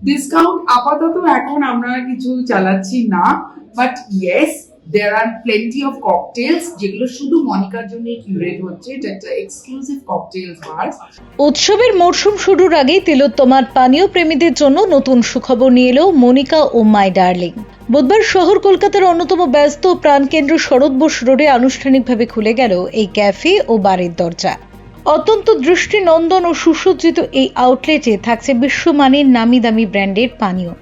Discount আপাতত এখন আমরা কিছু চালাচ্ছি না, but yes there are plenty of cocktails যেগুলো শুধু মনিকার জন্য কিউরেট হচ্ছে। এটা একটা এক্সক্লুসিভ ককটেলস বার। উৎসবের মরশুম শুরুর আগেই তিলোত্তমার পানীয় প্রেমীদের জন্য নতুন সুখবর নিয়ে এলো মনিকা ও মাই ডার্লিং। বুধবার শহর কলকাতার অন্যতম ব্যস্ত প্রাণকেন্দ্র শরৎ বোস রোডে আনুষ্ঠানিকভাবে খুলে গেল এই ক্যাফে ও বারের দরজা। অত্যন্ত দৃষ্টিনন্দন ও সুসজ্জিত এই আউটলেটে থাকছে বিশ্বমানের নামি দামি ব্র্যান্ডের পানীয়,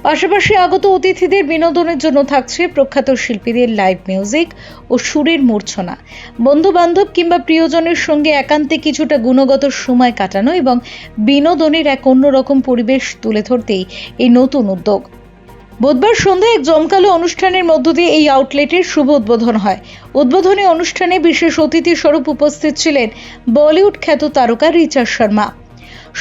পাশাপাশি আগত অতিথিদের বিনোদনের জন্য থাকছে প্রখ্যাত শিল্পীদের লাইভ মিউজিক ও সুরের মূর্ছনা। বন্ধু বান্ধব কিংবা প্রিয়জনের সঙ্গে একান্তে কিছুটা গুণগত সময় কাটানো এবং বিনোদনের এক অন্যরকম পরিবেশ তুলে ধরতেই এই নতুন উদ্যোগ। বুধবার সন্ধ্যায় এক জমকালো অনুষ্ঠানের মধ্য দিয়ে এই আউটলেটের শুভ উদ্বোধন হয়। উদ্বোধনী অনুষ্ঠানে বিশেষ অতিথি স্বরূপ উপস্থিত ছিলেন বলিউড খ্যাত তারকা রিচা শর্মা।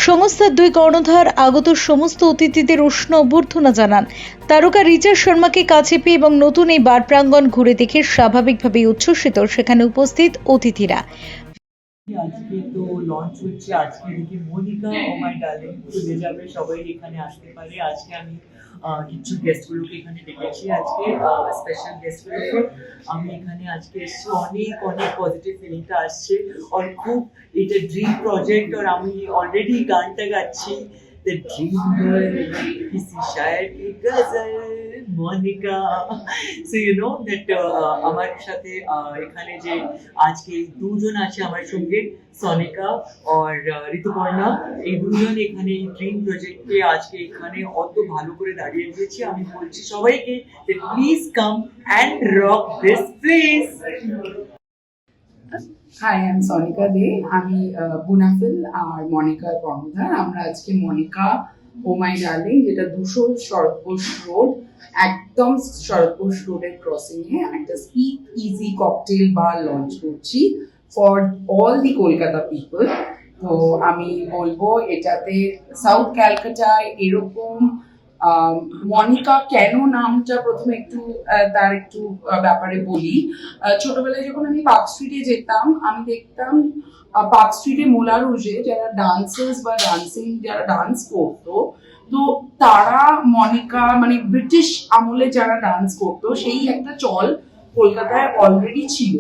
সংস্থার দুই কর্ণধার আগত সমস্ত অতিথিদের উষ্ণ অভ্যর্থনা জানান। তারকা রিচা শর্মাকে কাছে পেয়ে এবং নতুন এই বার প্রাঙ্গণ ঘুরে দেখে স্বাভাবিকভাবেই উচ্ছ্বসিত সেখানে উপস্থিত অতিথিরা। আজকে তো লঞ্চ হচ্ছে, আজকে দেখি মনিকা ও মাই ডার্লিং খুলে যাবে, সবাই এখানে আসতে পারে। আজকে আমি কিছু গেস্টগুলোকে এখানে ডেকেছি, আজকে স্পেশাল গেস্টগুলোকে আমি এখানে আজকে এসেছি। অনেক অনেক পজিটিভ ফিলিংটা আসছে আর খুব এটা ড্রিম প্রজেক্ট। আর আমি অলরেডি গানটা গাচ্ছি, The dream girl, किसी शायर की गजल Monika. So you know that আমার সাথে এখানে যে আজকে দুজন আছে আমার সঙ্গে, সোনিকা আর ঋতুপর্ণা, এই দুজন এখানে এই ড্রিম প্রজেক্টে আজকে এখানে অত ভালো করে দাঁড়িয়ে দিয়েছি। আমি বলছি সবাইকে please come and rock this place. Hi, I am Sonika Dey. আমি বুনাফিল আর মনিকার কর্ণধার। আমরা আজকে মনিকা ও মাই ডার্লিং, যেটা 200 শরৎ বোস রোড, একদম শরৎ বোস রোডের ক্রসিং এ একটা স্পিক ইজি ককটেল বার লঞ্চ করছি for all the Kolkata people. তো আমি বলবো এটাতে সাউথ ক্যালকাটায় এরকম মনিকা কেন নামটা প্রথমে একটু তার একটু ব্যাপারে বলি। ছোটবেলায় যখন আমি পার্ক স্ট্রিটে যেতাম, আমি দেখতাম পার্ক স্ট্রিটে মোলারুজে যারা ডান্সার্স বা যারা ডান্স করতো, তো তারা মনিকা মানে ব্রিটিশ আমলে যারা ডান্স করতো সেই একটা চল কলকাতায় অলরেডি ছিল।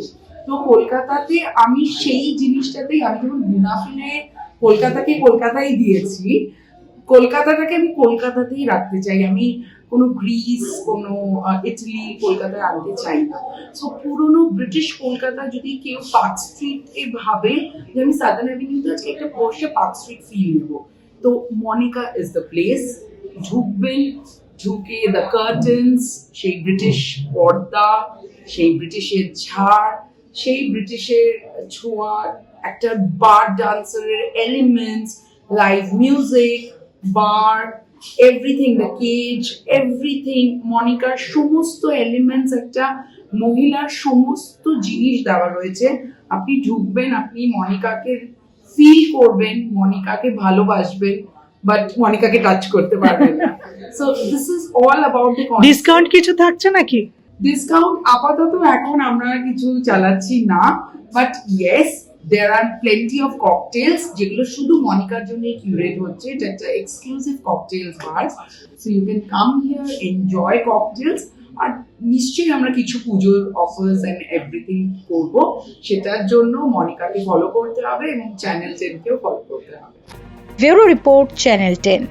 তো কলকাতাতে আমি সেই জিনিসটাতেই, আমি যখন মুনাফিলে কলকাতায় দিয়েছি, কলকাতাটাকে আমি কলকাতাতেই রাখতে চাই। আমি কোনো গ্রিস, কোনো ইটালি কলকাতায় আনতে চাই না। সো পুরোনো ব্রিটিশ কলকাতা যদি কেউ পার্ক স্ট্রিট এ ভাবে যে আমি সাদার্ন অ্যাভিনিউতে আজকে একটা বসে পার্ক স্ট্রিট ফিল নেবো, তো মনিকা ইজ দ্য প্লেস। ঢুকবেন, ঢুকে দ্য কার্টেন্স, সেই ব্রিটিশ পর্দা, সেই ব্রিটিশের ঝাড়, সেই ব্রিটিশের ছোঁয়া, একটা বার ডান্সারের elements, live music, bar, everything, the cage, everything, মনিকার সমস্ত এলিমেন্টস, একটা মহিলার সমস্ত জিনিস দেওয়া রয়েছে। আপনি ঢুকবেন, আপনি মনিকাকে ফিল করবেন, মনিকাকে ভালোবাসবেন, বাট মনিকাকে টাচ করতে পারবেন না। So this is all about the discount কিছু থাকছে নাকি? ডিসকাউন্ট আপাতত এখন আমরা কিছু চালাচ্ছি না, but yes there are plenty of cocktails যেগুলো শুধু মনিকার জন্য কিউরেট হচ্ছে। এটা একটা exclusive cocktails bar, so you can come here, enjoy cocktails. আর নিশ্চয়ই আমরা কিছু পুজোর অফার্স এন্ড এভরিথিং করবো, সেটার জন্য মনিকাকে ফলো করতে হবে এবং চ্যানেল 10 কেও ফলো করতে হবে। Bureau report, channel 10।